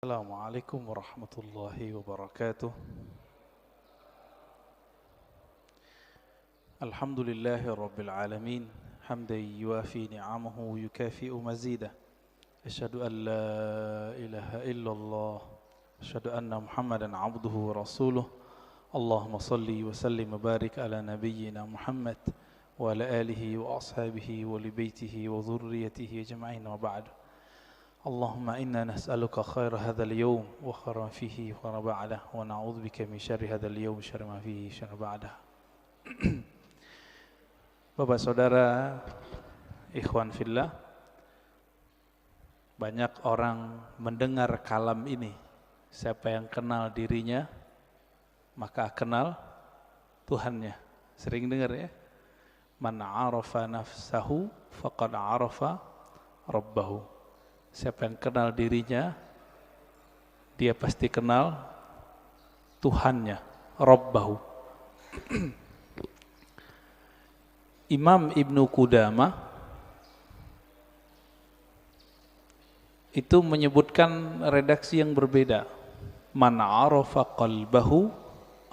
Assalamualaikum warahmatullahi wabarakatuh. Alhamdulillahi rabbil alamin. Hamdan yuafi ni'amahu yukafi'u mazidah. Asyhadu an la ilaha illallah. Asyhadu anna Muhammadan abduhu wa rasuluh. Allahumma salli wa sallim wa barik ala nabiyyina Muhammad wa ala alihi wa ashabihi wa li baitihi wa dhurriyyatihi ajma'in wa ba'du. Allahumma inna nas'aluka khair hadzal yawm wa khairan fihi wa ba'dah wa na'udzubika min syarri hadzal yawm syarri ma fihi syarri ba'dah. Bapak saudara, ikhwan fillah, banyak orang mendengar kalam ini. Siapa yang kenal dirinya, maka kenal Tuhannya. Sering dengar ya? Man 'arafa nafsahu faqad 'arafa rabbahu. Siapa yang kenal dirinya, dia pasti kenal Tuhannya, Rabbahu. Imam Ibnu Qudamah itu menyebutkan redaksi yang berbeda. Man 'arafa qalbahu,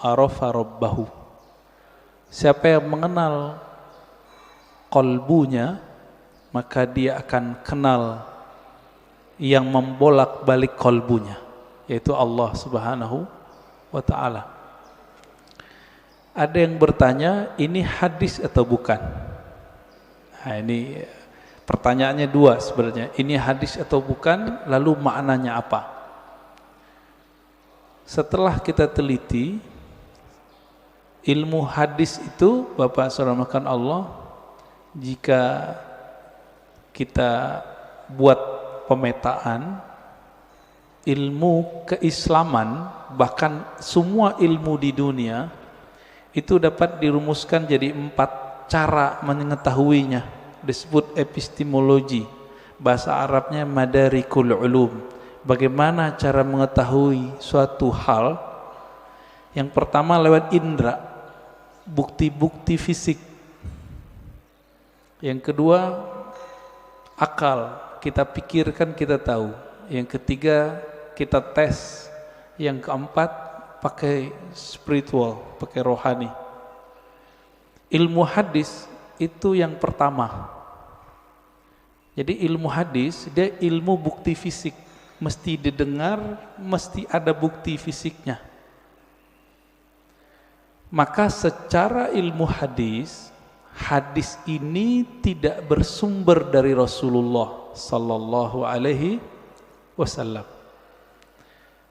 'arafa Rabbahu. Siapa yang mengenal qalbunya, maka dia akan kenal yang membolak-balik kolbunya, yaitu Allah Subhanahu wa ta'ala. Ada yang bertanya, ini hadis atau bukan? Nah, ini pertanyaannya dua sebenarnya. Ini hadis atau bukan, lalu maknanya apa? Setelah kita teliti, ilmu hadis itu, Bapak Saudara makan Allah, jika kita buat pemetaan ilmu keislaman, bahkan semua ilmu di dunia itu dapat dirumuskan jadi 4 cara mengetahuinya, disebut epistemologi, bahasa Arabnya madarikul ulum. Bagaimana cara mengetahui suatu hal? Yang pertama lewat indera, bukti-bukti fisik. Yang kedua akal, kita pikirkan, kita tahu. Yang ketiga kita tes. Yang keempat pakai spiritual, pakai rohani. Ilmu hadis itu yang pertama. Jadi ilmu hadis dia ilmu bukti fisik, mesti didengar, mesti ada bukti fisiknya. Maka secara ilmu hadis, hadis ini tidak bersumber dari Rasulullah sallallahu alaihi wasallam.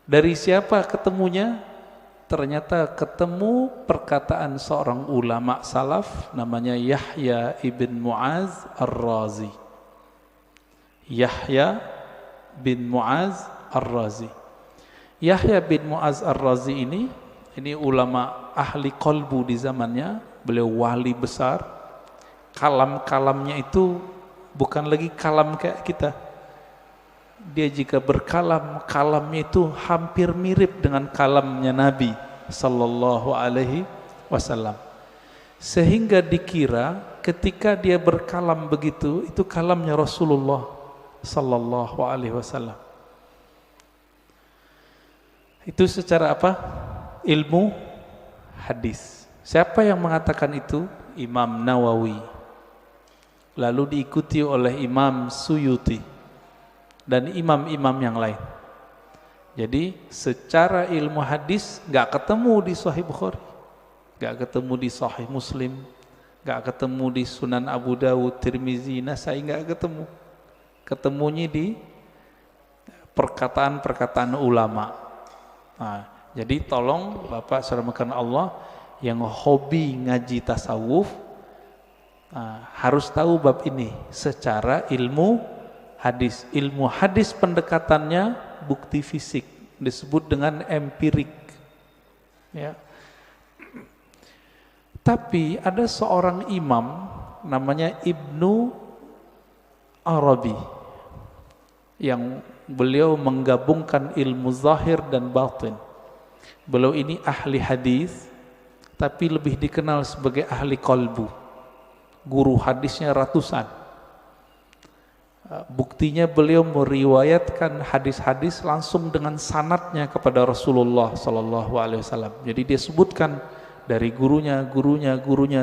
Dari siapa ketemunya? Ternyata ketemu perkataan seorang ulama salaf namanya Yahya ibn Mu'az ar-Razi. Yahya bin Mu'az ar-Razi. Yahya bin Mu'az ar-Razi ini ulama ahli qalbu di zamannya. Beliau wali besar. Kalam-kalamnya itu bukan lagi kalam kayak kita. Dia jika berkalam, kalamnya itu hampir mirip dengan kalamnya Nabi sallallahu alaihi wasallam. Sehingga dikira ketika dia berkalam begitu, itu kalamnya Rasulullah sallallahu alaihi wasallam. Itu secara apa? Ilmu hadis. Siapa yang mengatakan itu? Imam Nawawi. Lalu diikuti oleh Imam Suyuti dan imam-imam yang lain. Jadi secara ilmu hadis gak ketemu di Sahih Bukhari, gak ketemu di Sahih Muslim, gak ketemu di Sunan Abu Dawud, Tirmizi, Nasai, gak ketemu. Ketemunya di perkataan-perkataan ulama. Nah, jadi tolong Bapak saudara Allah yang hobi ngaji tasawuf, harus tahu bab ini secara ilmu hadis. Ilmu hadis pendekatannya bukti fisik, disebut dengan empirik ya. Tapi ada seorang imam namanya Ibnu Arabi yang beliau menggabungkan ilmu zahir dan batin. Beliau ini ahli hadis, tapi lebih dikenal sebagai ahli qalbu. Guru hadisnya ratusan. Buktinya beliau meriwayatkan hadis-hadis langsung dengan sanadnya kepada Rasulullah sallallahu alaihi wasallam. Jadi dia sebutkan dari gurunya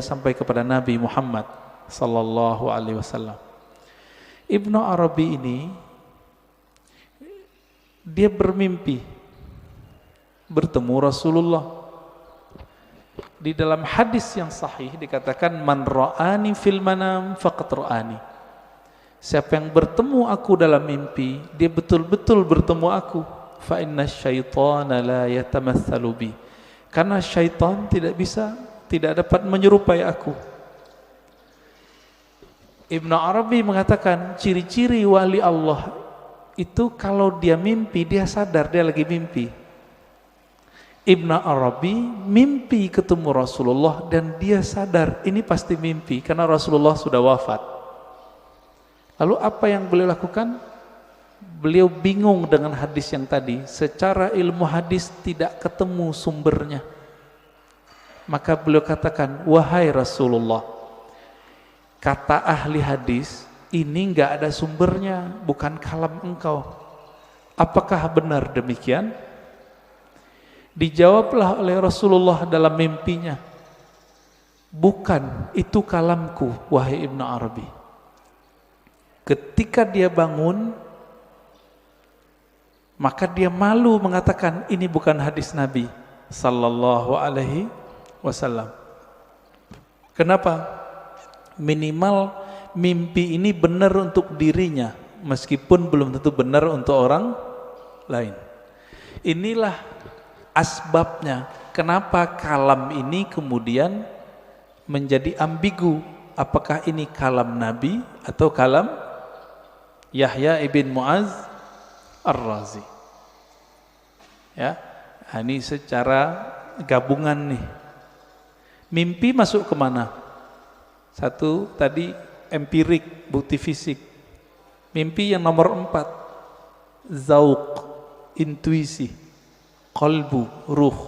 sampai kepada Nabi Muhammad sallallahu alaihi wasallam. Ibnu Arabi ini dia bermimpi bertemu Rasulullah. Di dalam hadis yang sahih dikatakan man ra'ani fil manam faqad ra'ani. Siapa yang bertemu aku dalam mimpi, dia betul-betul bertemu aku. Fa inna syaitana la yatamatsalu bi. Karena syaitan tidak dapat menyerupai aku. Ibnu Arabi mengatakan ciri-ciri wali Allah itu kalau dia mimpi, dia sadar dia lagi mimpi. Ibnu Arabi mimpi ketemu Rasulullah dan dia sadar ini pasti mimpi karena Rasulullah sudah wafat. Lalu apa yang beliau lakukan? Beliau bingung dengan hadis yang tadi. Secara ilmu hadis tidak ketemu sumbernya. Maka beliau katakan, wahai Rasulullah, kata ahli hadis ini enggak ada sumbernya, bukan kalam engkau. Apakah benar demikian? Dijawablah oleh Rasulullah dalam mimpinya, bukan, itu kalamku wahai Ibnu Arabi. Ketika dia bangun, maka dia malu mengatakan ini bukan hadis Nabi sallallahu alaihi wasallam. Kenapa? Minimal mimpi ini benar untuk dirinya, meskipun belum tentu benar untuk orang lain. Inilah asbabnya kenapa kalam ini kemudian menjadi ambigu. Apakah ini kalam Nabi atau kalam Yahya ibn Mu'az Ar-Razi? Ya, ini secara gabungan nih. Mimpi masuk kemana? Satu tadi empirik, bukti fisik. Mimpi yang nomor 4, zauq, intuisi, qalbu, ruh.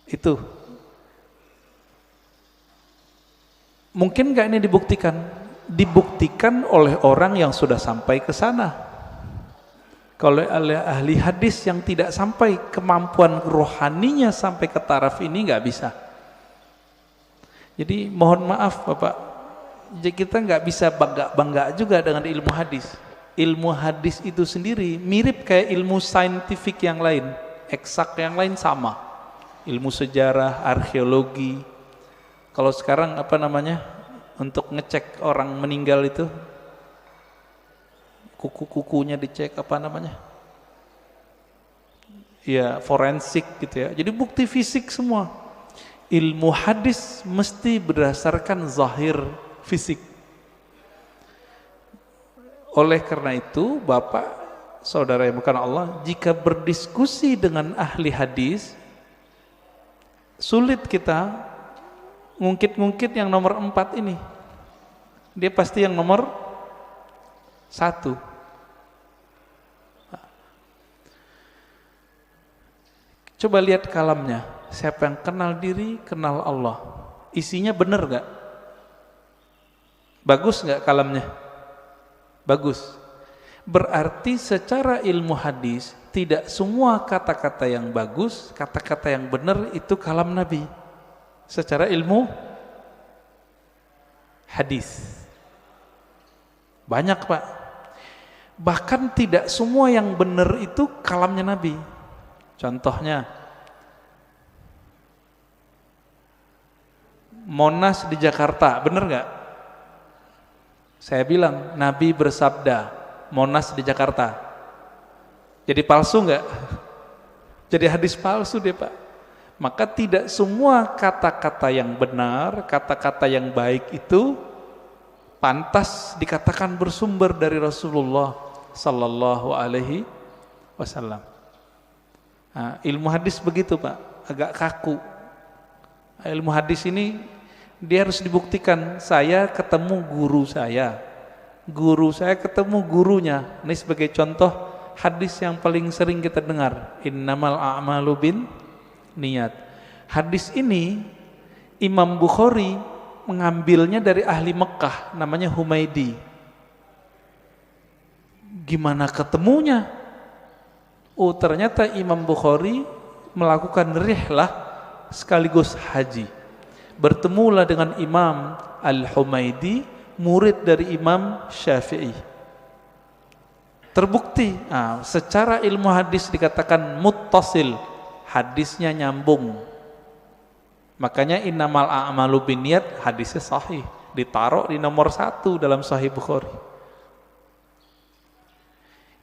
Itu mungkin gak ini dibuktikan? Dibuktikan oleh orang yang sudah sampai ke sana. Kalau oleh ahli hadis yang tidak sampai, kemampuan rohaninya sampai ke taraf ini nggak bisa. Jadi mohon maaf Bapak, jadi kita nggak bisa bangga juga dengan ilmu hadis. Ilmu hadis itu sendiri mirip kayak ilmu saintifik yang lain, eksak yang lain sama. Ilmu sejarah, arkeologi. Kalau sekarang apa namanya? Untuk ngecek orang meninggal itu kuku-kukunya dicek apa namanya? Ya, forensik gitu ya. Jadi bukti fisik semua. Ilmu hadis mesti berdasarkan zahir fisik. Oleh karena itu, Bapak, saudara yang bukan Allah, jika berdiskusi dengan ahli hadis, sulit kita ngungkit-ngungkit yang nomor 4 ini. Dia pasti yang nomor 1. Coba lihat kalamnya. Siapa yang kenal diri, kenal Allah. Isinya benar gak? Bagus gak kalamnya? Bagus. Berarti secara ilmu hadis, tidak semua kata-kata yang bagus, kata-kata yang benar itu kalam Nabi. Secara ilmu hadis banyak Pak. Bahkan tidak semua yang benar itu kalamnya Nabi. Contohnya Monas di Jakarta, benar nggak? Saya bilang Nabi bersabda Monas di Jakarta. Jadi palsu nggak? Jadi hadis palsu deh Pak. Maka tidak semua kata-kata yang benar, kata-kata yang baik itu pantas dikatakan bersumber dari Rasulullah sallallahu alaihi wasallam. Nah, ilmu hadis begitu Pak, agak kaku. Ilmu hadis ini dia harus dibuktikan. Saya ketemu guru saya ketemu gurunya. Ini sebagai contoh hadis yang paling sering kita dengar, innamal a'malu bin niat. Hadis ini Imam Bukhari mengambilnya dari ahli Mekah, namanya Humaidi. Gimana ketemunya? Oh, ternyata Imam Bukhari melakukan rihlah sekaligus haji. Bertemulah dengan Imam Al-Humaidi, murid dari Imam Syafi'i. Terbukti, secara ilmu hadis dikatakan muttasil, hadisnya nyambung. Makanya innamal a'malu binniyat, hadisnya sahih, ditaruh di nomor 1 dalam Sahih Bukhari.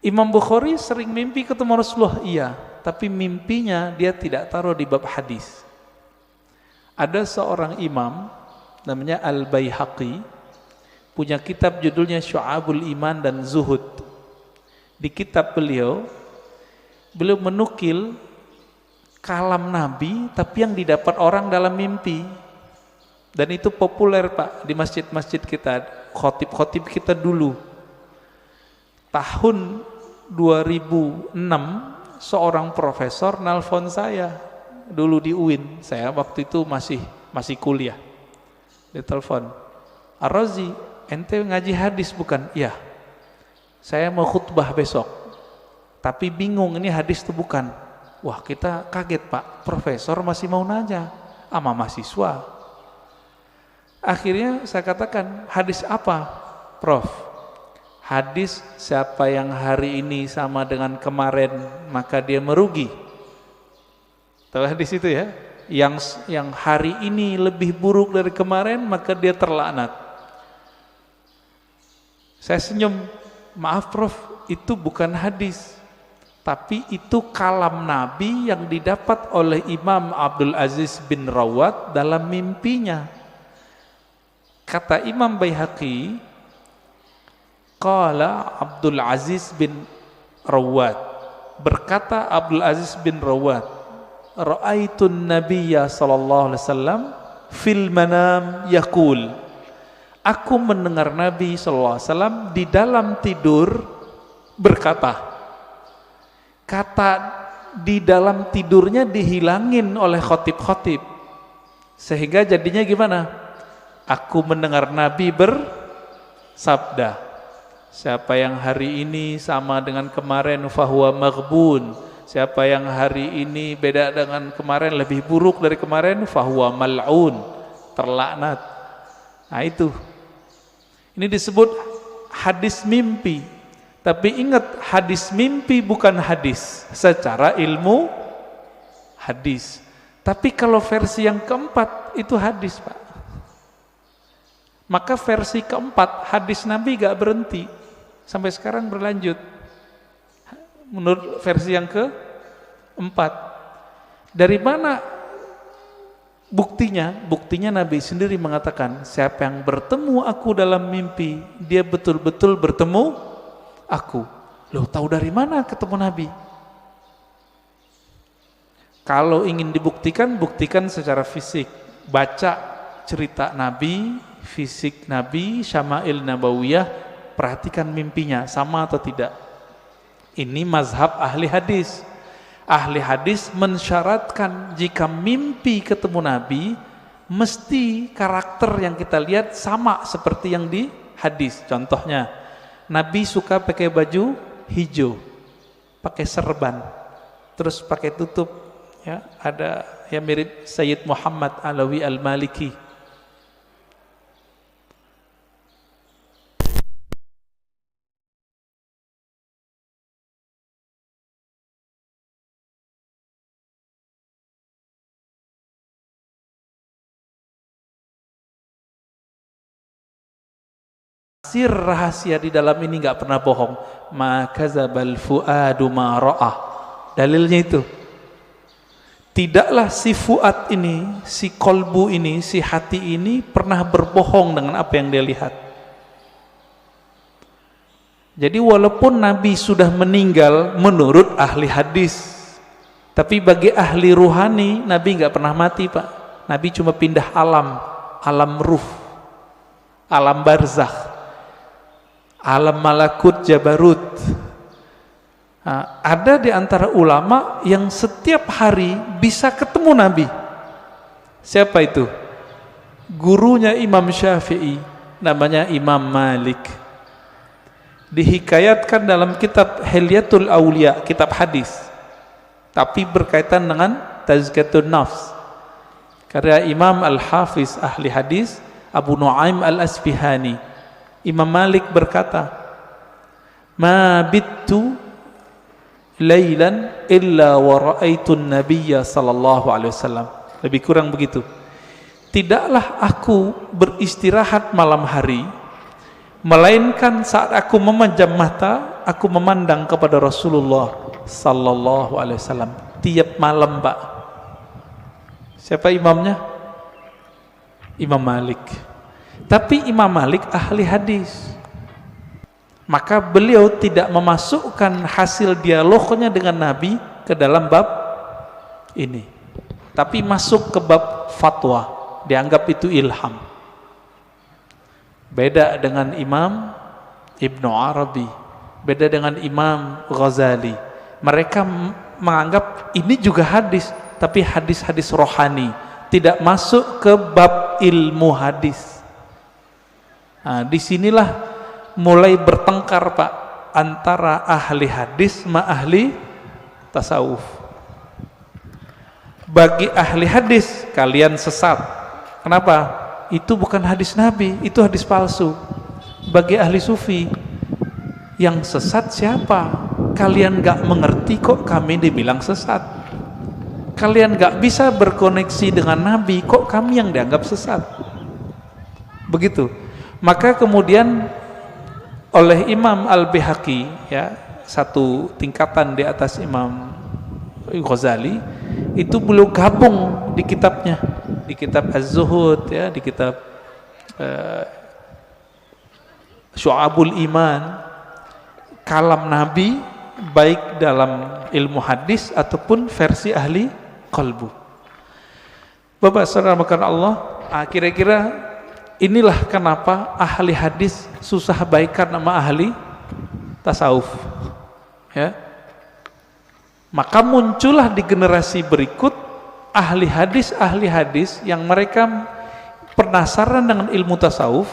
Imam Bukhari sering mimpi ketemu Rasulullah, iya, tapi mimpinya dia tidak taruh di bab hadis. Ada seorang imam namanya Al-Baihaqi, punya kitab judulnya Syu'abul Iman dan Zuhud. Di kitab beliau menukil kalam Nabi tapi yang didapat orang dalam mimpi. Dan itu populer Pak di masjid-masjid kita, khotib-khotib kita dulu. Tahun 2006 seorang profesor nelpon saya dulu di UIN. Saya waktu itu masih kuliah. Dia telepon, "Ar-Razi, ente ngaji hadis bukan?" "Iya. Saya mau khutbah besok. Tapi bingung ini hadis itu bukan." Wah, kita kaget Pak, profesor masih mau nanya sama mahasiswa. Akhirnya saya katakan, "Hadis apa, Prof?" "Hadis siapa yang hari ini sama dengan kemarin maka dia merugi." Tahu hadis itu ya? Yang hari ini lebih buruk dari kemarin maka dia terlaknat. Saya senyum, "Maaf Prof, itu bukan hadis, tapi itu kalam Nabi yang didapat oleh Imam Abdul Aziz bin Rawat dalam mimpinya." Kata Imam Baihaqi, qala Abdul Aziz bin Rawat, berkata Abdul Aziz bin Rawat, "Ra'aitun Nabiyya sallallahu alaihi wasallam fil manam yaqul." Aku mendengar Nabi sallallahu alaihi wasallam di dalam tidur berkata. Kata di dalam tidurnya dihilangin oleh khotib-khotib. Sehingga jadinya gimana? Aku mendengar Nabi bersabda, "Siapa yang hari ini sama dengan kemarin fahuwa maghbun." Siapa yang hari ini beda dengan kemarin, lebih buruk dari kemarin, fahuwa mal'un, terlaknat. Nah itu. Ini disebut hadis mimpi. Tapi ingat, hadis mimpi bukan hadis secara ilmu hadis. Tapi kalau versi yang keempat itu hadis Pak. Maka versi keempat hadis Nabi gak berhenti. Sampai sekarang berlanjut. Menurut versi yang keempat. Dari mana buktinya? Buktinya Nabi sendiri mengatakan, siapa yang bertemu aku dalam mimpi, dia betul-betul bertemu aku. Loh, tahu dari mana ketemu Nabi? Kalau ingin dibuktikan, buktikan secara fisik. Baca cerita Nabi, fisik Nabi, Syama'il Nabawiyah, perhatikan mimpinya, sama atau tidak. Ini mazhab ahli hadis. Ahli hadis mensyaratkan jika mimpi ketemu Nabi, mesti karakter yang kita lihat sama seperti yang di hadis. Contohnya, Nabi suka pakai baju hijau, pakai serban, terus pakai tutup, ya, ada yang mirip Sayyid Muhammad Alawi Al-Maliki. Sir rahasia di dalam ini nggak pernah bohong. Ma kadzabal fuadu ma ra'ah. Dalilnya itu. Tidaklah si fuad ini, si kolbu ini, si hati ini pernah berbohong dengan apa yang dia lihat. Jadi walaupun Nabi sudah meninggal menurut ahli hadis, tapi bagi ahli ruhani Nabi nggak pernah mati Pak. Nabi cuma pindah alam, alam ruh, alam barzakh, alam malakut jabarut. Nah, ada di antara ulama yang setiap hari bisa ketemu Nabi. Siapa itu? gurunya Imam Syafi'i, namanya Imam Malik. Dihikayatkan dalam kitab Hilyatul Aulia, kitab hadis, tapi berkaitan dengan Tazkiyatun Nafs, karya Imam Al-Hafiz ahli hadis Abu Nu'aim Al-Asfihani. Imam Malik berkata, ma bittu lailan illa wa ra'aitun nabiyya sallallahu alaihi wasallam. Lebih kurang begitu. Tidaklah aku beristirahat malam hari, melainkan saat aku memejam mata, aku memandang kepada Rasulullah sallallahu alaihi wasallam tiap malam, Pak. Siapa imamnya? Imam Malik. Tapi Imam Malik ahli hadis, maka beliau tidak memasukkan hasil dialognya dengan Nabi ke dalam bab ini, tapi masuk ke bab fatwa, dianggap itu ilham. Beda dengan Imam Ibnu Arabi, beda dengan Imam Ghazali. Mereka menganggap ini juga hadis, tapi hadis-hadis rohani, tidak masuk ke bab ilmu hadis. Nah, disinilah mulai bertengkar, Pak, antara ahli hadis sama ahli tasawuf. Bagi ahli hadis, kalian sesat. Kenapa? Itu bukan hadis Nabi, itu hadis palsu. Bagi ahli sufi, yang sesat siapa? Kalian gak mengerti kok kami dibilang sesat. Kalian gak bisa berkoneksi dengan Nabi, kok kami yang dianggap sesat. Begitu. Maka kemudian oleh Imam Al-Baihaqi, ya, satu tingkatan di atas Imam Ghazali, itu beliau gabung di kitabnya, di kitab Az-Zuhud, ya, di kitab Syu'abul Iman, kalam Nabi baik dalam ilmu hadis ataupun versi ahli qalbu. Bapak saudara makan Allah, kira-kira inilah kenapa ahli hadis susah baikan sama ahli tasawuf, ya. Maka muncullah di generasi berikut ahli hadis yang mereka penasaran dengan ilmu tasawuf.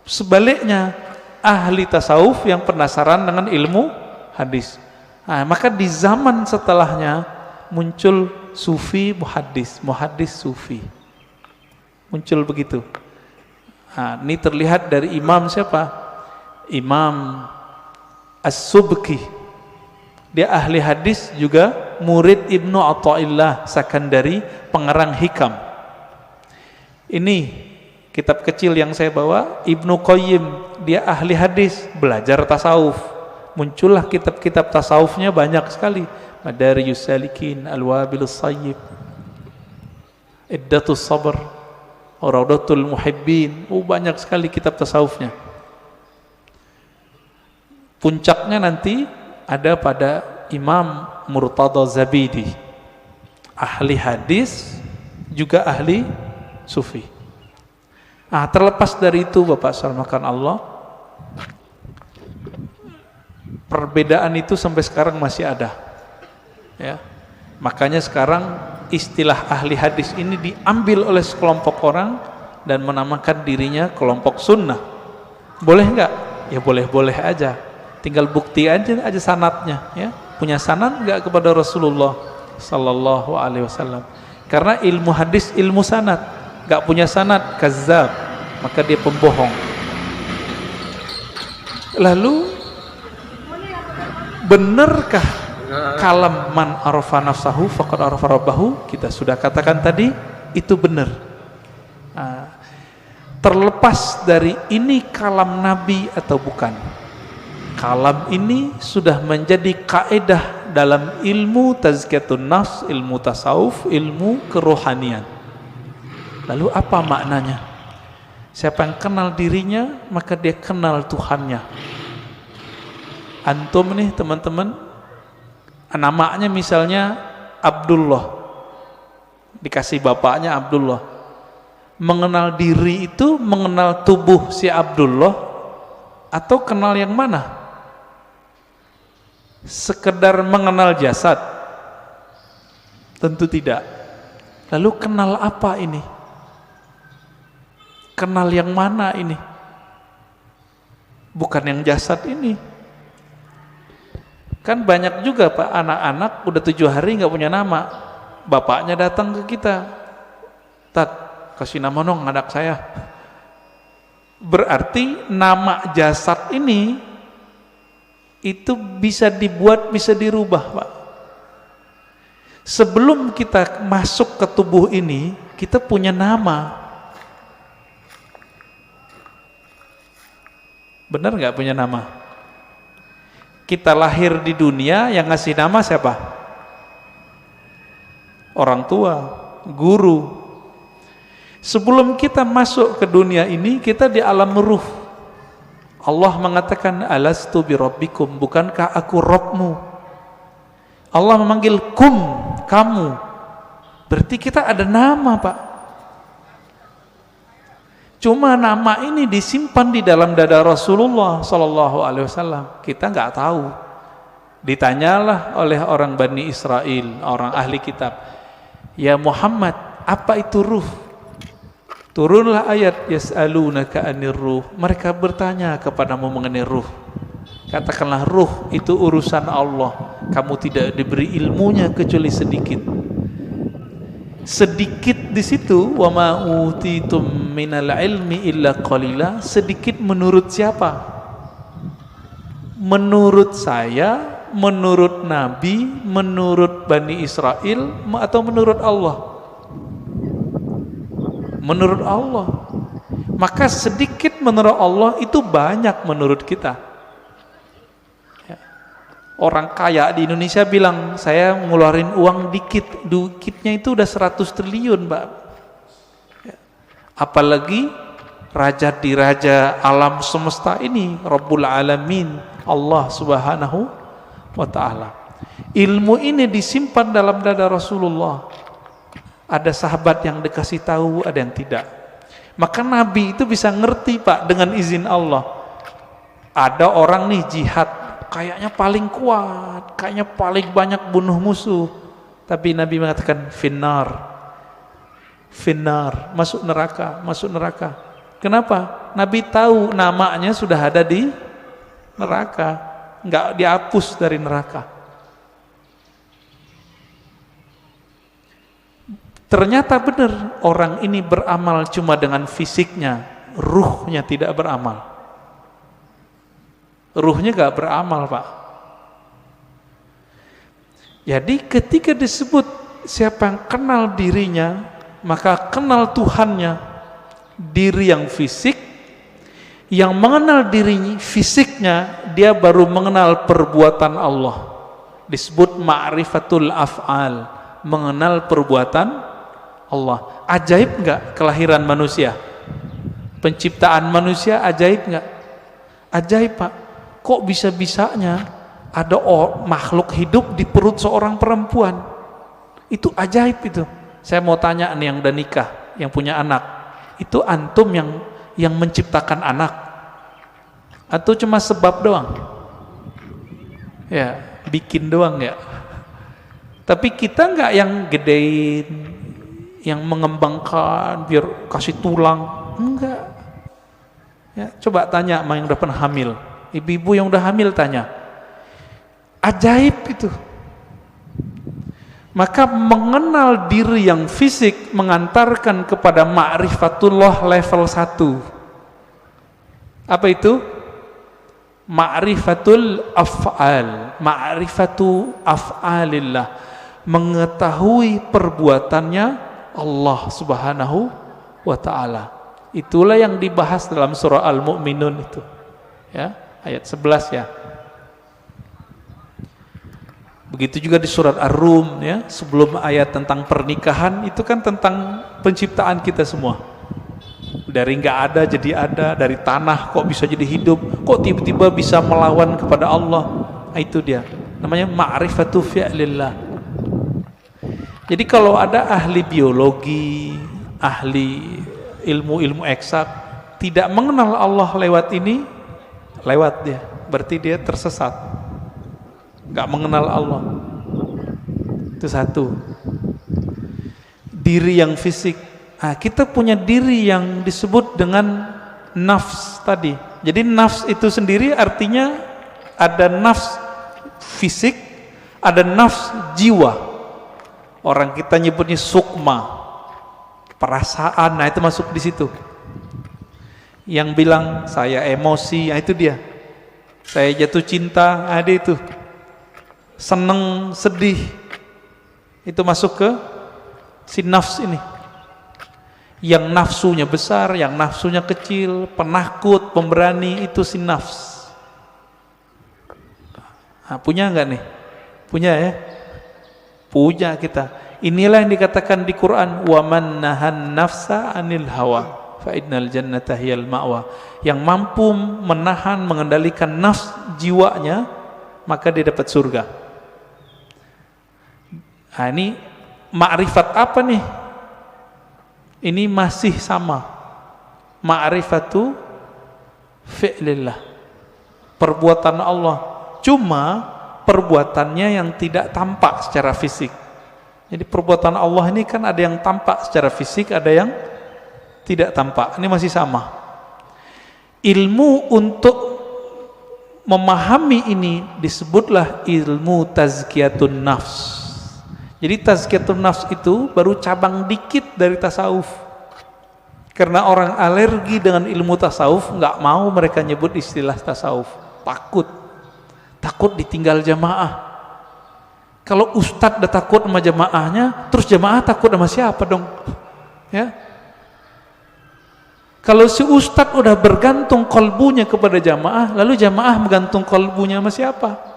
Sebaliknya ahli tasawuf yang penasaran dengan ilmu hadis. Nah, maka di zaman setelahnya muncul sufi muhaddis, muhaddis sufi. Muncul begitu. Nah, ini terlihat dari imam siapa? Imam As-Subki. Dia ahli hadis juga murid Ibnu Athaillah Sakandari, pengarang Hikam. Ini kitab kecil yang saya bawa, Ibnu Qayyim, dia ahli hadis, belajar tasawuf. Muncullah kitab-kitab tasawufnya banyak sekali. Madarijus Salikin, Al-Wabilus Sayyib, Iddatus Sabr, Raudatul Muhibbin. Banyak sekali kitab tasawufnya. Puncaknya nanti ada pada Imam Murtada Zabidi, ahli hadis juga ahli sufi. Terlepas dari itu, Bapak salamakan Allah, perbedaan itu sampai sekarang masih ada, ya. Makanya sekarang istilah ahli hadis ini diambil oleh sekelompok orang dan menamakan dirinya kelompok sunnah. Boleh enggak? Ya boleh-boleh aja. Tinggal bukti aja sanadnya, ya. Punya sanad enggak kepada Rasulullah sallallahu alaihi wasallam? Karena ilmu hadis ilmu sanad. Enggak punya sanad, kazzab, maka dia pembohong. Lalu benarkah kalam man arafa nafsahu faqad arafa rabbahu? Kita sudah katakan tadi, itu benar. Terlepas dari ini kalam Nabi atau bukan, kalam ini sudah menjadi kaidah dalam ilmu tazkiyatun nafs, ilmu tasawuf, ilmu kerohanian. Lalu apa maknanya? Siapa yang kenal dirinya, maka dia kenal Tuhannya. Antum nih teman-teman, namanya misalnya Abdullah, dikasih bapaknya Abdullah. Mengenal diri itu mengenal tubuh si Abdullah atau kenal yang mana? Sekedar mengenal jasad? Tentu tidak. Lalu kenal apa ini? Kenal yang mana ini? Bukan yang jasad ini. Kan banyak juga Pak, anak-anak udah 7 hari nggak punya nama. Bapaknya datang ke kita, "Tat, kasih nama dong anak saya." Berarti nama jasad ini itu bisa dibuat, bisa dirubah Pak. Sebelum kita masuk ke tubuh ini, kita punya nama. Benar nggak punya nama? Kita lahir di dunia, yang ngasih nama siapa? Orang tua, guru. Sebelum kita masuk ke dunia ini, kita di alam ruh. Allah mengatakan, "Alastu birabbikum," bukankah aku Rabbmu? Allah memanggil kum, kamu. Berarti kita ada nama Pak. Cuma nama ini disimpan di dalam dada Rasulullah Sallallahu Alaihi Wasallam. Kita nggak tahu. Ditanyalah oleh orang Bani Israel, orang ahli kitab, "Ya Muhammad, apa itu ruh?" Turunlah ayat, "Yas'alunaka 'anir ruh." Mereka bertanya kepadamu mengenai ruh. Katakanlah, ruh itu urusan Allah. Kamu tidak diberi ilmunya kecuali sedikit. Sedikit di situ, wa ma utitum minal ilmi illa qalila. Sedikit menurut siapa? Menurut saya, menurut Nabi, menurut Bani Israel, atau menurut Allah? Menurut Allah. Maka sedikit menurut Allah itu banyak menurut kita. Orang kaya di Indonesia bilang, "Saya ngeluarin uang dikit." Dikitnya itu udah 100 triliun Mbak. Apalagi raja di raja alam semesta ini, Rabbul Alamin, Allah Subhanahu wa ta'ala. Ilmu ini disimpan dalam dada Rasulullah. Ada sahabat yang dikasih tahu, ada yang tidak. Maka Nabi itu bisa ngerti Pak, dengan izin Allah. Ada orang nih jihad, kayaknya paling kuat, kayaknya paling banyak bunuh musuh, tapi Nabi mengatakan finnar, finnar, masuk neraka, masuk neraka. Kenapa? Nabi tahu namanya sudah ada di neraka, nggak dihapus dari neraka. Ternyata benar, orang ini beramal cuma dengan fisiknya, ruhnya tidak beramal. Ruhnya gak beramal Pak. Jadi ketika disebut siapa yang kenal dirinya, maka kenal Tuhannya. Diri yang fisik, yang mengenal dirinya fisiknya, dia baru mengenal perbuatan Allah. Disebut ma'rifatul af'al, mengenal perbuatan Allah. Ajaib gak kelahiran manusia? Penciptaan manusia ajaib gak? Ajaib Pak. Kok bisa-bisanya ada makhluk hidup di perut seorang perempuan? Itu ajaib itu. Saya mau tanya nih yang udah nikah, yang punya anak, itu antum yang menciptakan anak? Atau cuma sebab doang? Ya, bikin doang ya. Tapi kita nggak yang gedein, yang mengembangkan biar kasih tulang, enggak. Ya, coba tanya sama yang udah pernah hamil. Ibu-ibu yang udah hamil tanya, ajaib itu. Maka mengenal diri yang fisik mengantarkan kepada ma'rifatullah level 1. Apa itu? Ma'rifatul af'al, ma'rifatu af'alillah, mengetahui perbuatannya Allah Subhanahu wa ta'ala. Itulah yang dibahas dalam surah Al-Mu'minun itu, ya. Ayat 11 ya. Begitu juga di surat Ar-Rum ya, sebelum ayat tentang pernikahan itu kan tentang penciptaan kita semua. Dari nggak ada jadi ada, dari tanah kok bisa jadi hidup, kok tiba-tiba bisa melawan kepada Allah. Nah, itu dia. Namanya ma'rifatu fi'lillah. Jadi kalau ada ahli biologi, ahli ilmu-ilmu eksak tidak mengenal Allah lewat ini, lewat dia, berarti dia tersesat, nggak mengenal Allah. Itu satu. Diri yang fisik Nah, kita punya diri yang disebut dengan nafs tadi. Jadi nafs itu sendiri artinya ada nafs fisik, ada nafs jiwa. Orang kita nyebutnya sukma, perasaan. Nah, itu masuk di situ. Yang bilang saya emosi, nah itu dia. Saya jatuh cinta, ada itu. Seneng, sedih, itu masuk ke si nafs ini. Yang nafsunya besar, yang nafsunya kecil, penakut, pemberani, itu si nafs. Nah, punya enggak nih? Punya ya? Punya kita. Inilah yang dikatakan di Quran, wa man nahan nafsa anil hawa fa innal jannata hiyal ma'wa. Yang mampu menahan, mengendalikan nafs jiwanya, maka dia dapat surga. Nah, ini ma'rifat apa nih? Ini masih sama, ma'rifatu fi'lillah, perbuatan Allah, cuma perbuatannya yang tidak tampak secara fisik. Jadi perbuatan Allah ini kan ada yang tampak secara fisik, ada yang tidak tampak. Ini masih sama. Ilmu untuk memahami ini disebutlah ilmu tazkiyatun nafs. Jadi tazkiyatun nafs itu baru cabang dikit dari tasawuf. Karena orang alergi dengan ilmu tasawuf, nggak mau mereka nyebut istilah tasawuf. Takut ditinggal jamaah. Kalau ustadz udah takut sama jamaahnya, terus jamaah takut sama siapa dong? Ya. Kalau si ustadz udah bergantung kolbunya kepada jamaah, lalu jamaah bergantung kolbunya sama siapa?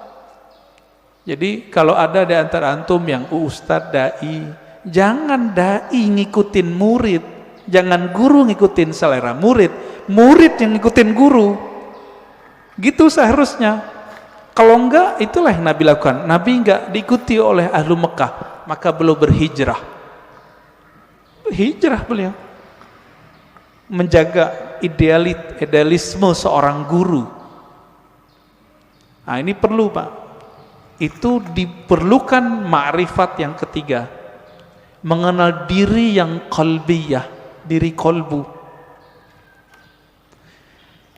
Jadi kalau ada di antara antum yang ustadz, dai, jangan dai ngikutin murid, jangan guru ngikutin selera murid, murid yang ngikutin guru. Gitu seharusnya. Kalau enggak, itulah yang Nabi lakukan. Nabi enggak diikuti oleh ahlu Mekah, maka beliau berhijrah. Hijrah beliau. Menjaga idealisme seorang guru. Nah, ini perlu, Pak. Itu diperlukan ma'rifat yang ketiga, mengenal diri yang qalbiyah, diri kolbu.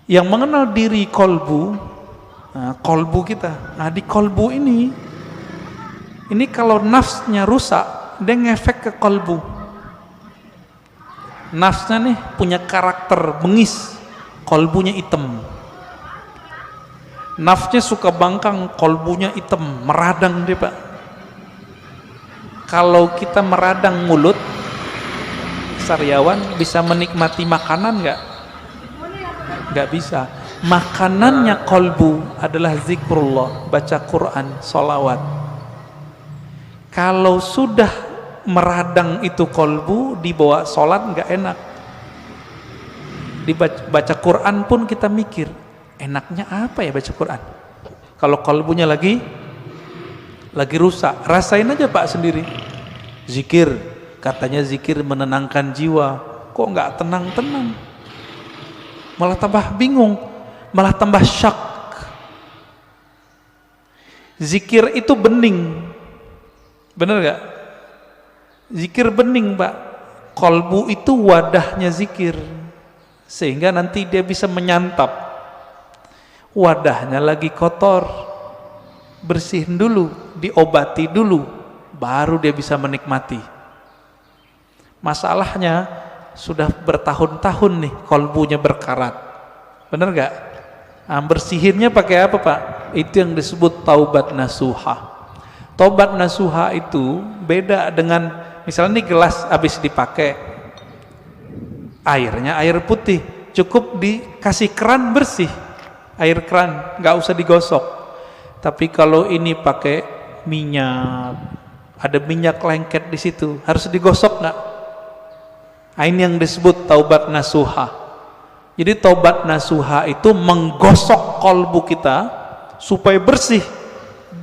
Yang mengenal diri kolbu, nah, kolbu kita, nah di kolbu ini kalau nafsnya rusak, dia ngefek ke kolbu. Nafsnya nih punya karakter bengis, kolbunya hitam. Nafsnya suka bangkang, kolbunya hitam, meradang dia, Pak. Kalau kita meradang mulut, Saryawan bisa menikmati makanan nggak? Nggak bisa. Makanannya kolbu adalah zikrullah, baca Quran, sholawat. Kalau sudah meradang itu kolbu, dibawa sholat nggak enak. Dibaca Quran pun kita mikir, enaknya apa ya baca Quran? Kalau kolbunya lagi rusak, rasain aja Pak sendiri. Zikir, katanya zikir menenangkan jiwa, kok nggak tenang-tenang, malah tambah bingung, malah tambah syak. Zikir itu bening, bener gak? Zikir bening, Pak. Kolbu itu wadahnya zikir, sehingga nanti dia bisa menyantap. Wadahnya lagi kotor, bersihin dulu, diobati dulu, baru dia bisa menikmati. Masalahnya sudah bertahun-tahun nih kolbunya berkarat, bener gak? Nah, bersihinnya pakai apa, Pak? Itu yang disebut taubat nasuha. Taubat nasuha itu beda dengan, misalnya nih gelas habis dipakai, airnya air putih, cukup dikasih keran bersih, air keran, nggak usah digosok. Tapi kalau ini pakai minyak, ada minyak lengket di situ, harus digosok nggak? Nah, ini yang disebut taubat nasuha. Jadi taubat nasuha itu menggosok kolbu kita supaya bersih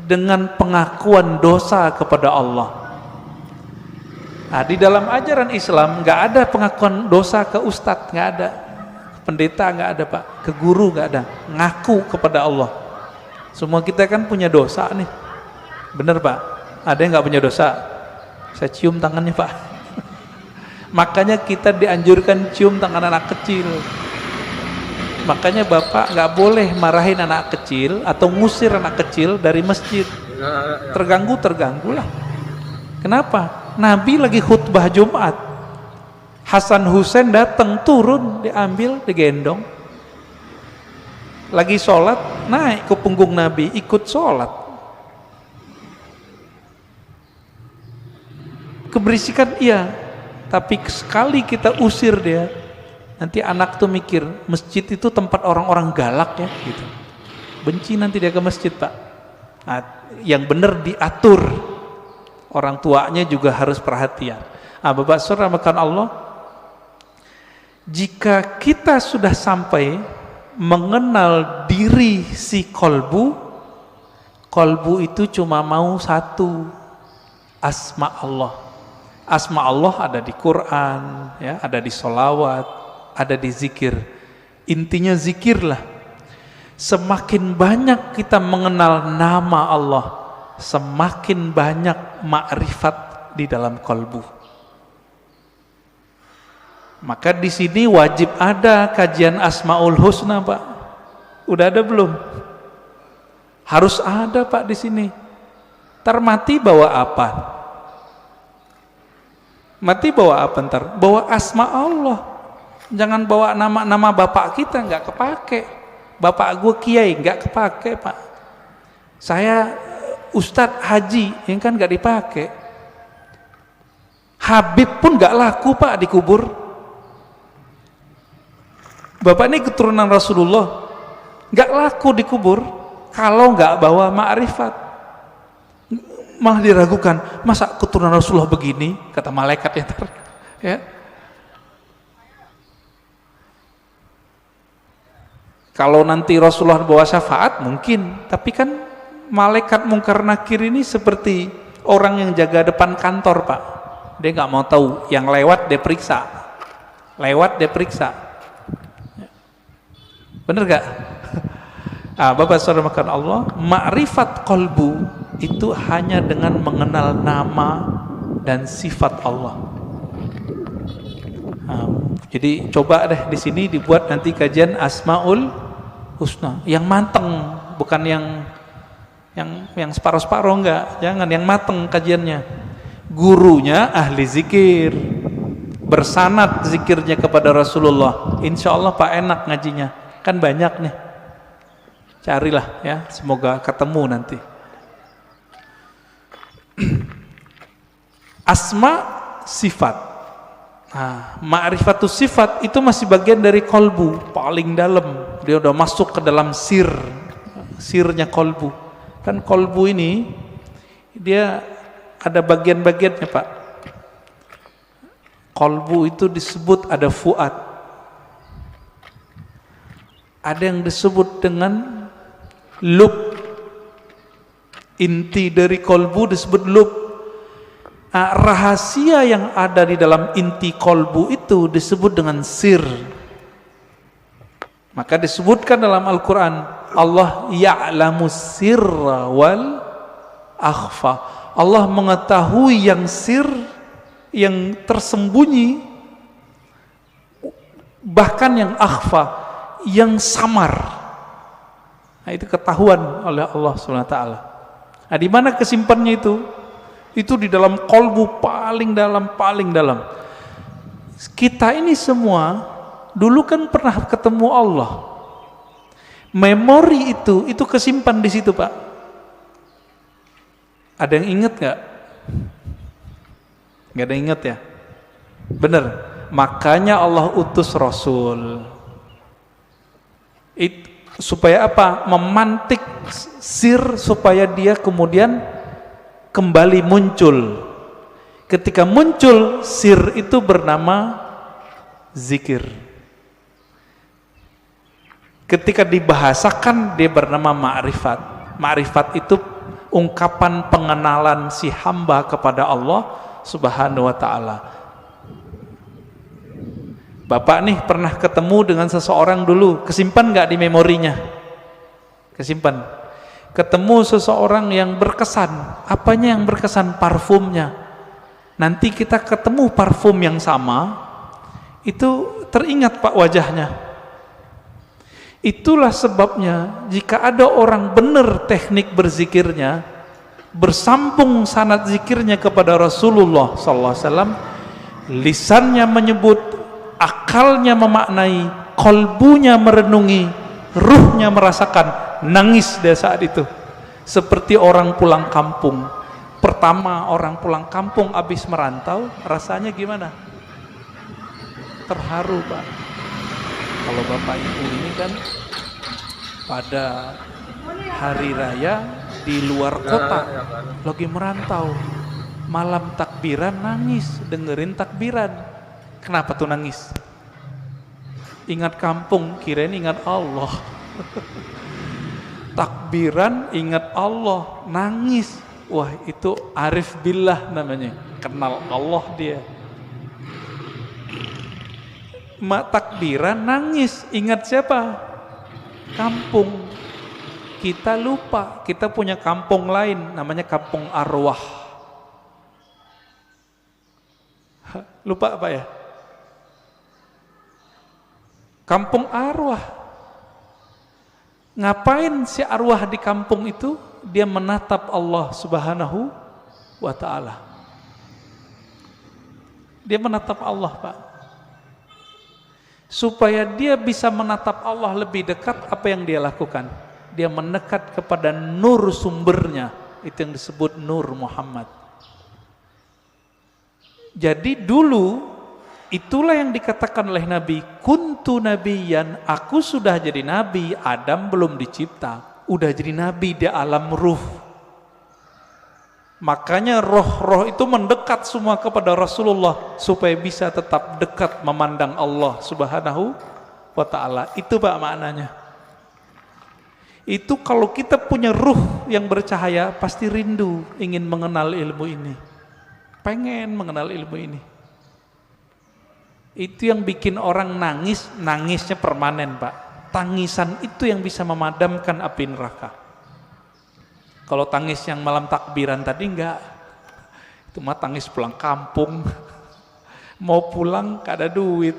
dengan pengakuan dosa kepada Allah. Nah, di dalam ajaran Islam nggak ada pengakuan dosa ke ustadz, nggak ada, ke pendeta nggak ada, Pak, ke guru nggak ada, ngaku kepada Allah. Semua kita kan punya dosa nih, bener Pak? Ada yang nggak punya dosa? Saya cium tangannya, Pak. Makanya kita dianjurkan cium tangan anak kecil. Makanya bapak nggak boleh marahin anak kecil atau ngusir anak kecil dari masjid. Terganggu lah. Kenapa? Nabi lagi khutbah Jumat, Hasan Husain datang, turun, diambil, digendong. Lagi sholat, naik ke punggung Nabi, ikut sholat. Keberisikan iya, tapi sekali kita usir dia, nanti anak tuh mikir masjid itu tempat orang-orang galak ya, gitu. Benci nanti dia ke masjid, Pak. Nah, yang benar diatur, orang tuanya juga harus perhatian. Bapak saudara makan Allah, jika kita sudah sampai mengenal diri si kolbu itu cuma mau satu, asma Allah. Asma Allah ada di Quran, ya, ada di sholawat, ada di zikir. Intinya zikirlah. Semakin banyak kita mengenal nama Allah, semakin banyak makrifat di dalam kolbu. Maka di sini wajib ada kajian Asmaul Husna, Pak. Udah ada belum? Harus ada, Pak, di sini. Mati bawa apa? Mati bawa apa ntar? Bawa asma Allah. Jangan bawa nama-nama bapak kita, nggak kepake. Bapak gue kiai, nggak kepake, Pak. Saya Ustadz Haji, yang kan nggak dipakai. Habib pun nggak laku, Pak, dikubur. Bapak ini keturunan Rasulullah, nggak laku dikubur kalau nggak bawa ma'rifat. Malah diragukan, masa keturunan Rasulullah begini, kata malaikat ya. Kalau nanti Rasulullah bawa syafaat mungkin, tapi kan malaikat Mungkar Nakir ini seperti orang yang jaga depan kantor, Pak. Dia nggak mau tahu, yang lewat dia periksa, bener gak? Bapak saudara makan Allah, ma'rifat kolbu itu hanya dengan mengenal nama dan sifat Allah. Jadi coba deh di sini dibuat nanti kajian Asmaul Husna yang mateng, bukan yang separuh-separuh, enggak. Jangan, yang mateng kajiannya. Gurunya ahli zikir, bersanad zikirnya kepada Rasulullah. Insya Allah Pak enak ngajinya, kan banyak nih. Carilah ya, semoga ketemu nanti. Asma sifat. Ma'rifatus sifat itu masih bagian dari kolbu, paling dalam. Dia udah masuk ke dalam sirnya kolbu. Kan kolbu ini dia ada bagian-bagiannya, Pak. Kolbu itu disebut ada fuad. Ada yang disebut dengan lub. Inti dari kolbu disebut lub. Rahasia yang ada di dalam inti kolbu itu disebut dengan sir. Maka disebutkan dalam Al-Quran, Allah ya'lamu sirra wal akhfa. Allah mengetahui yang sir, yang tersembunyi, bahkan yang akhfa, yang samar. Itu ketahuan oleh Allah SWT. Di mana kesimpannya itu? Itu di dalam kolbu paling dalam. Kita ini semua dulu kan pernah ketemu Allah. Memori itu kesimpan di situ, Pak. Ada yang ingat nggak? Nggak ada yang ingat ya? Bener. Makanya Allah utus Rasul. Supaya apa? Memantik sir supaya dia kemudian kembali muncul. Ketika muncul sir itu bernama zikir. Ketika dibahasakan dia bernama ma'rifat. Ma'rifat itu ungkapan pengenalan si hamba kepada Allah Subhanahu wa ta'ala. Bapak nih pernah ketemu dengan seseorang dulu, kesimpan nggak di memorinya? Kesimpan. Ketemu seseorang yang berkesan, apanya yang berkesan? Parfumnya. Nanti kita ketemu parfum yang sama, itu teringat Pak wajahnya. Itulah sebabnya jika ada orang benar teknik berzikirnya, bersambung sanad zikirnya kepada Rasulullah sallallahu alaihi wasallam, lisannya menyebut, akalnya memaknai, kolbunya merenungi, ruhnya merasakan, nangis dia saat itu. Seperti orang pulang kampung. Pertama orang pulang kampung habis merantau, rasanya gimana? Terharu Pak. Kalau Bapak Ibu ini kan pada hari raya di luar kota, lagi merantau, malam takbiran nangis, dengerin takbiran. Kenapa tuh nangis? Ingat kampung, kirain ingat Allah. Takbiran ingat Allah, nangis. Wah, itu arif billah namanya, kenal Allah dia. Takbiran nangis, ingat siapa? Kampung. Kita lupa, kita punya kampung lain, namanya kampung arwah. Lupa apa ya? Kampung arwah. Ngapain si arwah di kampung itu? Dia menatap Allah Subhanahu wa ta'ala. Dia menatap Allah Pak. Supaya dia bisa menatap Allah lebih dekat, apa yang dia lakukan? Dia mendekat kepada nur sumbernya. Itu yang disebut Nur Muhammad. Jadi dulu itulah yang dikatakan oleh Nabi, kuntu nabiyan, aku sudah jadi nabi, Adam belum dicipta, udah jadi nabi di alam ruh. Makanya roh-roh itu mendekat semua kepada Rasulullah supaya bisa tetap dekat memandang Allah Subhanahu wa ta'ala. Itu Pak maknanya. Itu kalau kita punya ruh yang bercahaya, pasti rindu ingin mengenal ilmu ini, pengen mengenal ilmu ini. Itu yang bikin orang nangis, nangisnya permanen Pak. Tangisan itu yang bisa memadamkan api neraka. Kalau tangis yang malam takbiran tadi enggak, itu mah tangis pulang kampung, mau pulang gak ada duit.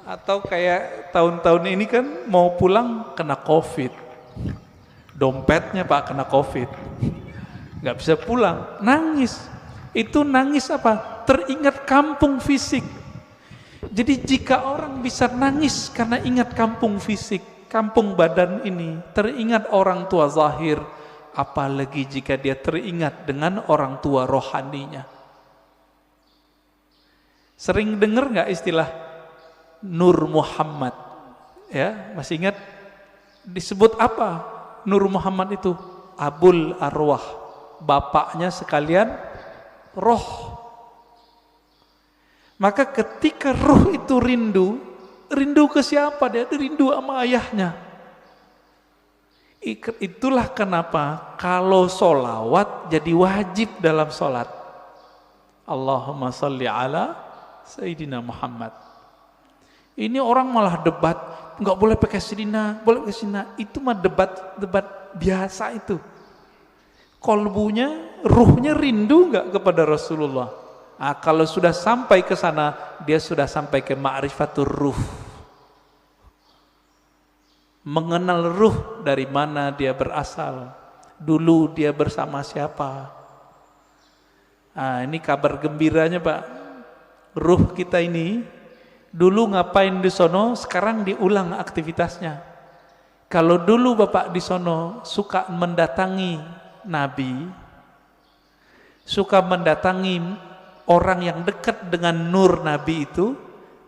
Atau kayak tahun-tahun ini kan mau pulang kena COVID, dompetnya Pak kena COVID, nggak bisa pulang, nangis. Itu nangis apa? Teringat kampung fisik. Jadi jika orang bisa nangis karena ingat kampung fisik, kampung badan ini, teringat orang tua zahir, apalagi jika dia teringat dengan orang tua rohaninya. Sering dengar nggak istilah Nur Muhammad? Ya, masih ingat disebut apa? Nur Muhammad itu Abul Arwah, bapaknya sekalian roh. Maka ketika roh itu rindu, rindu ke siapa? Dia rindu sama ayahnya. Itulah kenapa kalau solawat jadi wajib dalam solat. Allahumma salli ala Sayyidina Muhammad. Ini orang malah debat, nggak boleh pakai Sayyidina, boleh pakai Sayyidina. Itu mah debat biasa itu. Kolbunya, ruhnya rindu nggak kepada Rasulullah? Nah, kalau sudah sampai ke sana, dia sudah sampai ke ma'rifatur ruh. Mengenal ruh, dari mana dia berasal, dulu dia bersama siapa. Nah, ini kabar gembiranya Pak. Ruh kita ini dulu ngapain di sono, sekarang diulang aktivitasnya. Kalau dulu Bapak di sono suka mendatangi Nabi, suka mendatangi orang yang dekat dengan nur Nabi itu,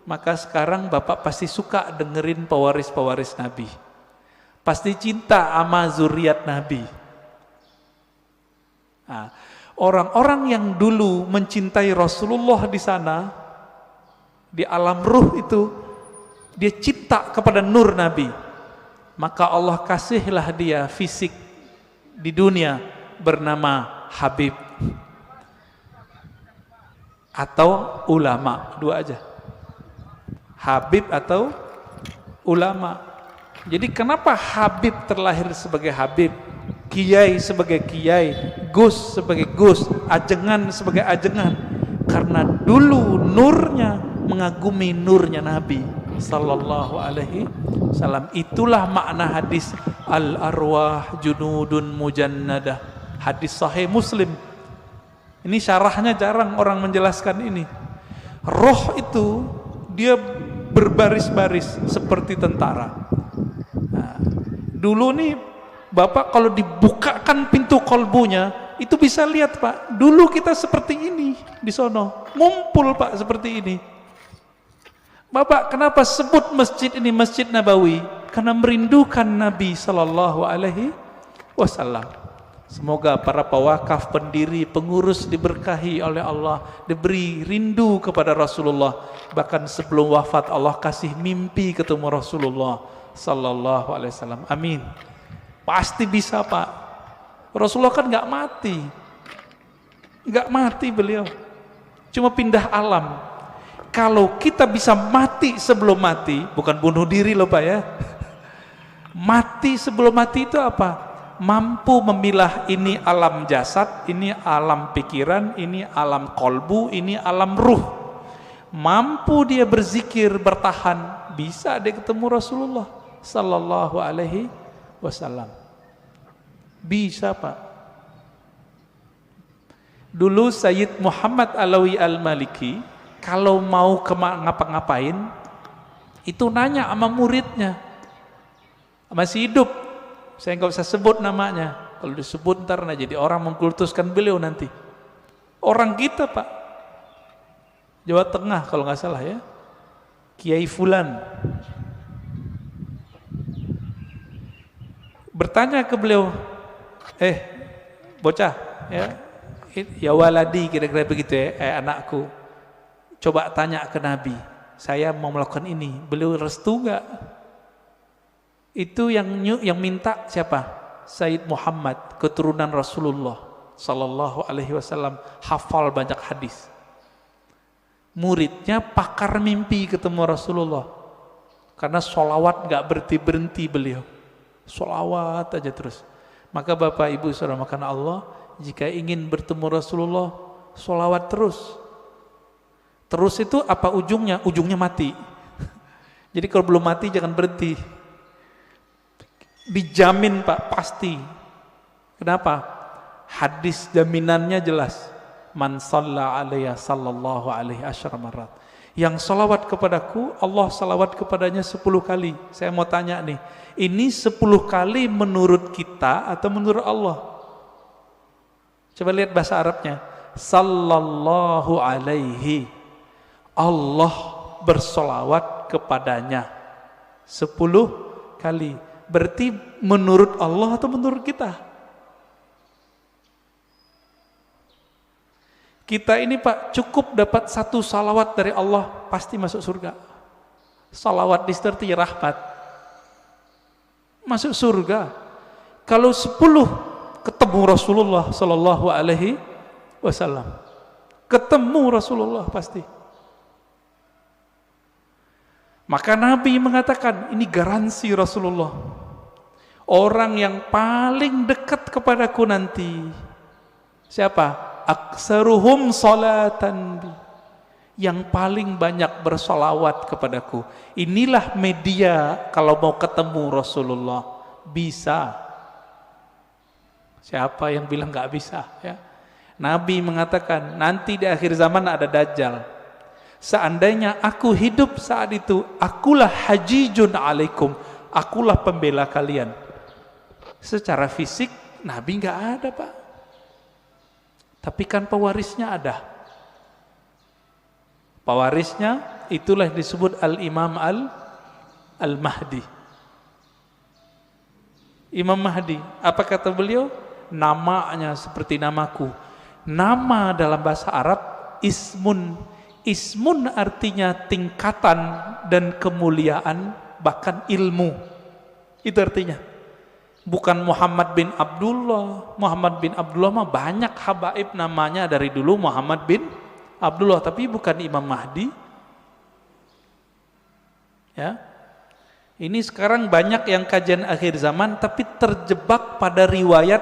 maka sekarang Bapak pasti suka dengerin pewaris-pewaris Nabi. Pasti cinta sama zuriat Nabi. Nah, orang-orang yang dulu mencintai Rasulullah di sana, di alam ruh itu, dia cinta kepada nur Nabi. Maka Allah kasihlah dia fisik di dunia bernama Habib atau ulama, dua aja, Habib atau ulama. Jadi kenapa Habib terlahir sebagai Habib, Kiai sebagai Kiai, gus sebagai gus, ajengan sebagai ajengan. Karena dulu nurnya mengagumi nurnya Nabi sallallahu alaihi wasallam. Itulah makna hadis al arwah junudun mujannadah, hadis sahih Muslim. Ini syarahnya jarang orang menjelaskan ini. Roh itu dia berbaris-baris seperti tentara. Nah, dulu nih Bapak kalau dibukakan pintu kolbunya, itu bisa lihat Pak, dulu kita seperti ini di sono, ngumpul Pak seperti ini. Bapak kenapa sebut masjid ini Masjid Nabawi? Karena merindukan Nabi sallallahu alaihi wasallam. Semoga para pewakaf, pendiri, pengurus diberkahi oleh Allah, diberi rindu kepada Rasulullah. Bahkan sebelum wafat Allah kasih mimpi ketemu Rasulullah sallallahu alaihi wasallam. Amin. Pasti bisa Pak. Rasulullah kan nggak mati beliau, cuma pindah alam. Kalau kita bisa mati sebelum mati, bukan bunuh diri loh Pak ya. Mati sebelum mati itu apa? Mampu memilah ini alam jasad, ini alam pikiran, ini alam kolbu, ini alam ruh. Mampu dia berzikir, bertahan, bisa dia ketemu Rasulullah sallallahu alaihi wasallam. Bisa Pak. Dulu Sayyid Muhammad Alawi Al-Maliki kalau mau ngapa-ngapain itu nanya sama muridnya, masih hidup, saya nggak usah sebut namanya, kalau disebut ntar nah jadi orang mengkultuskan beliau nanti. Orang kita Pak, Jawa Tengah kalau nggak salah ya, Kiai Fulan, bertanya ke beliau, bocah ya waladi, kira-kira begitu ya, anakku, coba tanya ke Nabi, saya mau melakukan ini, beliau restu gak? Itu yang minta siapa? Sayyid Muhammad, keturunan Rasulullah sallallahu alaihi wasallam, hafal banyak hadis. Muridnya pakar mimpi ketemu Rasulullah, karena sholawat gak berhenti-berhenti beliau, sholawat aja terus. Maka Bapak Ibu saudara makan Allah, jika ingin bertemu Rasulullah, sholawat terus. Terus itu apa ujungnya? Ujungnya mati. Jadi kalau belum mati jangan berhenti. Dijamin Pak, pasti. Kenapa? Hadis jaminannya jelas. Man shalla alaiya sallallahu alaihi asyara marat. Yang salawat kepadaku, Allah salawat kepadanya 10 kali. Saya mau tanya nih, ini 10 kali menurut kita atau menurut Allah? Coba lihat bahasa Arabnya. Sallallahu alaihi. Allah bersolawat kepadanya 10 kali. Berarti menurut Allah atau menurut kita? Kita ini Pak cukup dapat 1 salawat dari Allah pasti masuk surga. Salawat disertai rahmat, masuk surga. Kalau 10 ketemu Rasulullah sallallahu alaihi wasallam, ketemu Rasulullah pasti. Maka Nabi mengatakan ini garansi Rasulullah, orang yang paling dekat kepadaku nanti siapa? Aksaruhum salatan bi, yang paling banyak bersolawat kepadaku. Inilah media kalau mau ketemu Rasulullah. Bisa. Siapa yang bilang nggak bisa ya? Nabi mengatakan nanti di akhir zaman ada Dajjal. Seandainya aku hidup saat itu, akulah hajijun alaikum, akulah pembela kalian. Secara fisik Nabi nggak ada Pak, tapi kan pewarisnya ada. Pewarisnya itulah disebut Al-Imam Al-Mahdi. Imam Mahdi, apa kata beliau? Namanya seperti namaku. Nama dalam bahasa Arab ismun. Ismun artinya tingkatan dan kemuliaan, bahkan ilmu. Itu artinya. Bukan Muhammad bin Abdullah. Muhammad bin Abdullah mah banyak habaib namanya dari dulu Muhammad bin Abdullah, tapi bukan Imam Mahdi. Ya. Ini sekarang banyak yang kajian akhir zaman tapi terjebak pada riwayat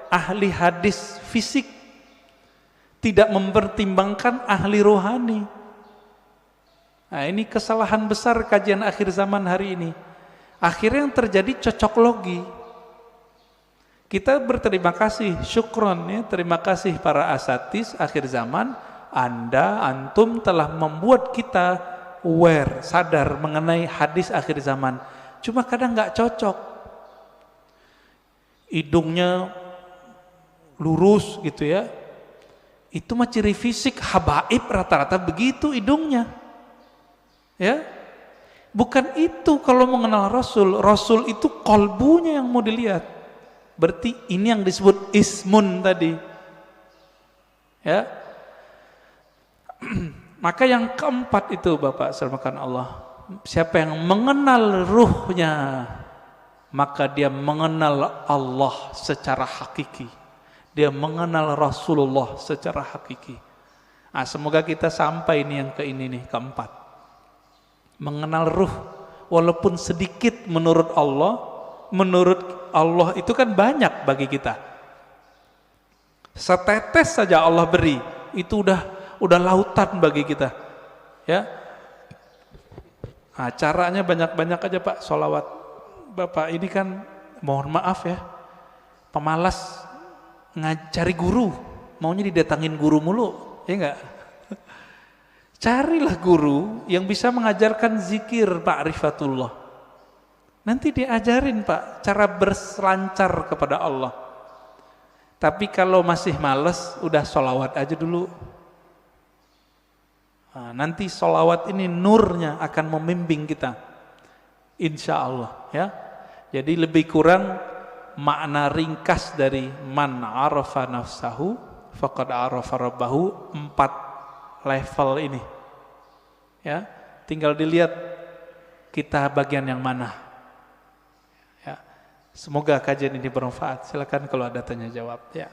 ahli hadis fisik, tidak mempertimbangkan ahli rohani. Nah, ini kesalahan besar kajian akhir zaman hari ini. Akhirnya yang terjadi cocok logi. Kita berterima kasih, syukron ya, terima kasih para asatis akhir zaman, antum telah membuat kita aware, sadar mengenai hadis akhir zaman. Cuma kadang nggak cocok. Hidungnya lurus gitu ya. Itu mah ciri fisik habaib, rata-rata begitu hidungnya. Ya. Bukan itu kalau mengenal Rasul. Rasul itu kolbunya yang mau dilihat. Berarti ini yang disebut ismun tadi. Ya. Maka yang keempat itu Bapak selamatkan Allah. Siapa yang mengenal ruhnya, maka dia mengenal Allah secara hakiki. Dia mengenal Rasulullah secara hakiki. Nah, semoga kita sampai ini yang ini nih, keempat. Mengenal ruh walaupun sedikit menurut Allah itu kan banyak bagi kita. Setetes saja Allah beri, itu udah lautan bagi kita. Ya. Nah, caranya banyak-banyak aja Pak sholawat. Bapak ini kan mohon maaf ya, pemalas ngajari guru, maunya didatangin guru mulu, ya enggak? Carilah guru yang bisa mengajarkan zikir ma'rifatullah. Nanti diajarin Pak cara berselancar kepada Allah. Tapi kalau masih males, udah sholawat aja dulu. Nah, nanti sholawat ini nurnya akan membimbing kita, insya Allah ya. Jadi lebih kurang makna ringkas dari man arafa nafsahu faqad arafa rabbahu, 4 level ini ya. Tinggal dilihat kita bagian yang mana ya. Semoga kajian ini bermanfaat. Silakan kalau ada tanya jawab ya.